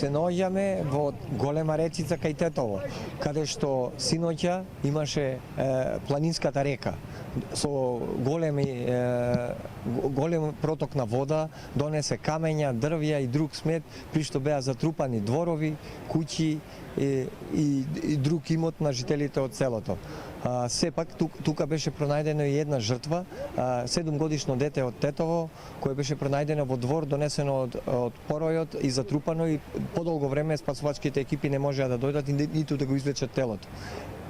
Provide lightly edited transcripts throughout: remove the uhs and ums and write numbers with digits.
се наоѓаме во голема речица кај Тетово, каде што синоќа имаше планинската река со голем проток на вода, донесе камења, дрвја и друг смет, при што беа затрупани дворови, куќи и друг имот на жителите од селото. Сепак тука беше пронајдено и една жртва, 7-годишно дете од Тетово, кое беше пронајдено во двор, донесено од поројот и затрупано, и подолго време спасувачките екипи не можеа да дојдат и ниту да го извлечат телото.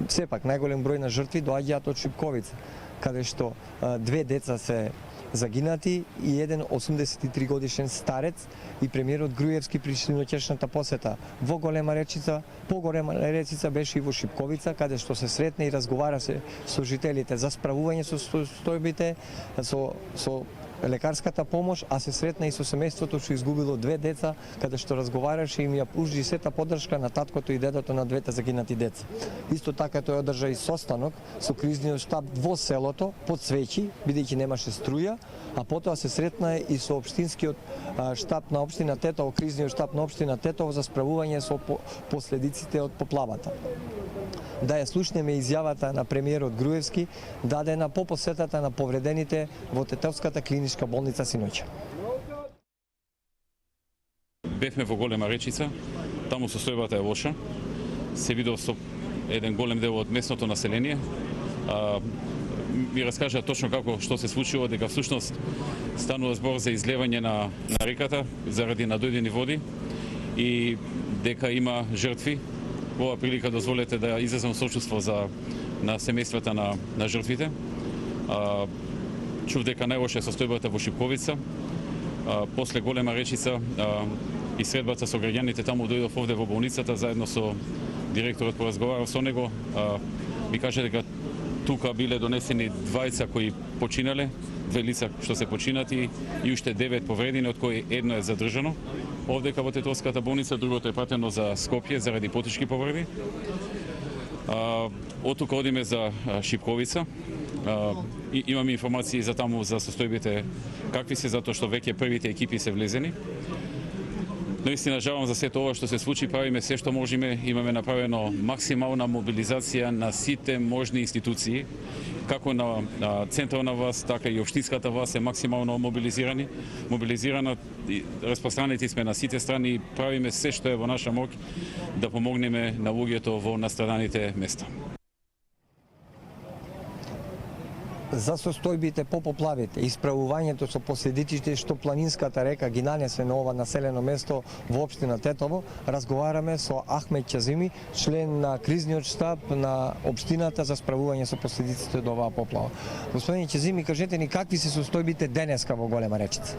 Сепак најголем број на жртви доаѓаат од Шипковица, каде што 2 деца се загинати и еден 83 годишен старец, и премиерот Груевски при синоќешната посета во Голема речица. По Голема речица беше и во Шипковица, каде што се сретна и разговара се со жителите за справување со состојбите, со лекарската помош, а се сретна и со семејството што изгубило 2 деца, каде што разговараше и им ја пружи сета поддршка на таткото и дедото на 2 загинати деца. Исто така тој одржа и состанок со кризниот штаб во селото под свеќи, бидејќи немаше струја, а потоа се сретна и со општинскиот штаб на општина Тетово, кризниот штаб на општина Тетово за справување со последиците од поплавата. Да ја слушнеме изјавата на премиерот Груевски, дадена по посетата на повредените во Тетовската клиничка болница синоќа. Бевме во Голема речица, таму состојбата е лоша. Се видов со еден голем дел од местното население. Ми раскажа точно што се случило, дека всушност станува збор за излевање на реката заради надојдени води и дека има жртви. Во оваа прилика дозволете да изразам сочувство на семејствата на жртвите. Чув дека најлоша е состојбата во Шипковица. После Голема речица и средбата со граѓаните таму дојдов овде во болницата, заедно со директорот поразговарав со него. Ми каже дека тука биле донесени 2 кои починале, 2 лица што се починати и уште 9 повредени, од кои едно е задржано овдека во Тетовската болница, другото е пратено за Скопје заради потешки повреди. Оттука одиме за Шипковица. Имаме информации за таму за состојбите какви се, затоа што веќе првите екипи се влезени. Наистина жалам за сето ова што се случи, правиме се што можеме, имаме направено максимална мобилизација на сите можни институции, како на централна власт, така и општинската власт е максимално мобилизирана, распространети сме на сите страни и правиме се што е во наша моќ да помогнеме на луѓето во настраданите места. За состојбите по поплавите и справувањето со последиците што планинската река ги нанесе на ова населено место во општина Тетово, разговараме со Ахмет Ќазими, член на кризниот штаб на општината за справување со последиците од оваа поплава. Господин Ќазими, кажете ни какви се состојбите денеска во Голема речица?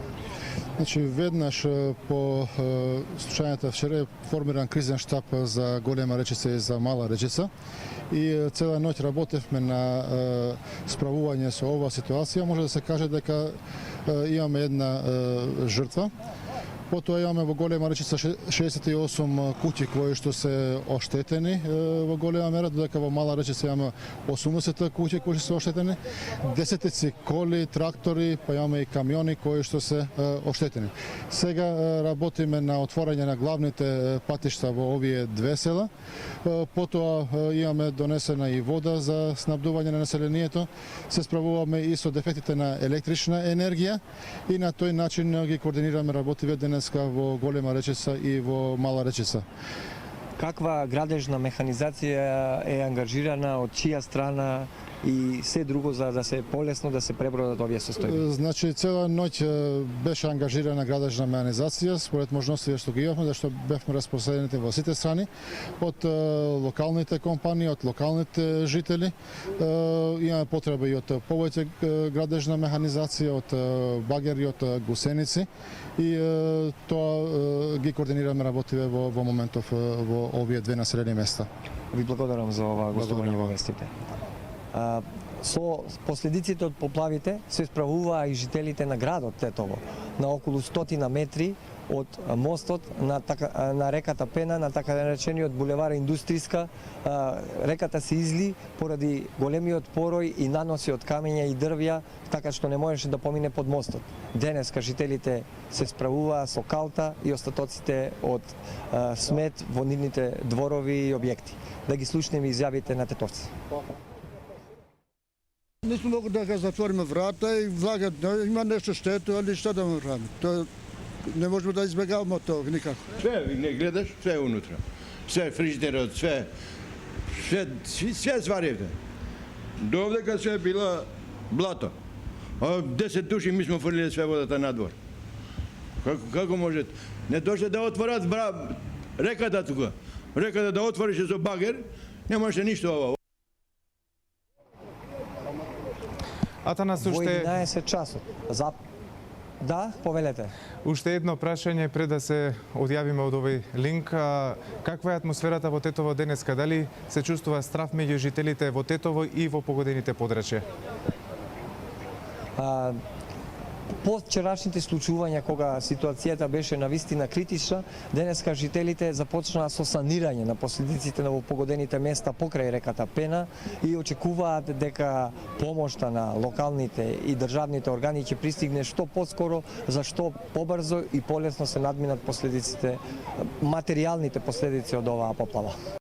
Значи, веднаш по случајната вчера е формиран кризен штаб за Голема речица и за Мала речица и цела ноќ работевме на справување со оваа ситуација. Може да се каже дека имаме една жртва. Потоа имаме во Голема речица 68 куќи кои што се оштетени во голема мера, додека во Мала речица имаме 80 куќи кои што се оштетени, десетици коли, трактори, па имаме и камиони кои што се оштетени. Сега работиме на отворање на главните патишта во овие 2 села. Потоа имаме донесена и вода за снабдување на населението. Се справуваме и со дефектите на електрична енергија и на тој начин ги координираме работиве денеска во Голема речица и во Мала речица. Каква градежна механизација е ангажирана, од чија страна и се друго за да се полесно да се пребродат овие состојби? Значи, цела ноќ беше ангажирана градежна механизација според можностите што ги имавме, зашто бевме распространети во сите страни, од локалните компании, од локалните жители. Имаме потреба и од повеќе градежна механизација, од багери, од гусеници и тоа ги координираме работиве во моментов во овие 2 населени места. Ви благодарам за ова гостување во вестите. Со последиците од поплавите се справуваа и жителите на градот Тетово, на околу 100 метри од мостот на реката Пена, на така наречениот булевар Индустријска. Реката се изли поради големиот порој и наноси од камења и дрвја, така што не можеше да помине под мостот. Денеска жителите се справуваа со калта и остатоците од смет во нивните дворови и објекти. Да ги слушнеме изјавите на тетовци. Не сме могли да го затвориме врата и влагат, има нешто штето, али што да му правиме? Тоа не можеме да избегаваме тоа никако. Све не гледаш, све е унутра. Све фриждерот, све сваривте. Довдека све била блато. А 10 души ми сме фрлиле све водата надвор. Како може? Не доше да отворат реката тука. Реката да отворише со багер, немаше ништо ова. Атанас, Во уште 11 часот. Да, повелете. Уште едно прашање пред да се одјавиме од овој линк. Каква е атмосферата во Тетово денеска? Дали се чувствува страв меѓу жителите во Тетово и во погодените подрачја? По вчерашните случувања кога ситуацијата беше навистина критична, денеска жителите започнаа со санирање на последиците на погодените места покрај реката Пена и очекуваат дека помошта на локалните и државните органи ќе пристигне што поскоро, за што побрзо и полесно се надминат последиците, материјалните последици од оваа поплава.